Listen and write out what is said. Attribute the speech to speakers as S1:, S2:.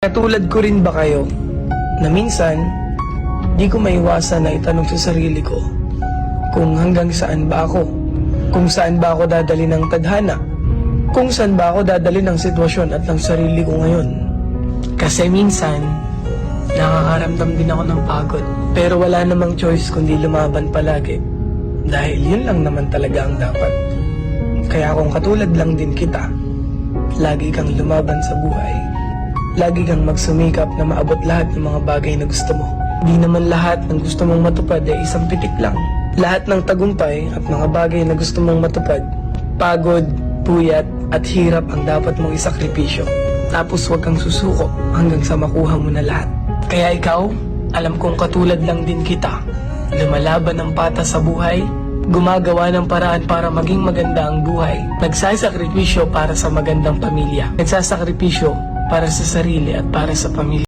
S1: Katulad ko rin ba kayo na minsan di ko maiwasan na itanong sa sarili ko kung hanggang saan ba ako, kung saan ba ako dadali ng tadhana, kung saan ba ako dadali ng sitwasyon at ng sarili ko ngayon. Kasi minsan nakakaramdam din ako ng pagod, pero wala namang choice kundi lumaban palagi dahil yun lang naman talaga ang dapat. Kaya kung katulad lang din kita, lagi kang lumaban sa buhay, lagi kang magsumikap na maabot lahat ng mga bagay na gusto mo. Di naman lahat ng gusto mong matupad ay isang pitik lang. Lahat ng tagumpay at mga bagay na gusto mong matupad, pagod, puyat at hirap ang dapat mong isakripisyo. Tapos huwag kang susuko hanggang sa makuha mo na lahat. Kaya ikaw, alam kong katulad lang din kita, lumalaban ng patas sa buhay, gumagawa ng paraan para maging maganda ang buhay, nagsasakripisyo para sa magandang pamilya, nagsasakripisyo para sa sarili at para sa pamilya.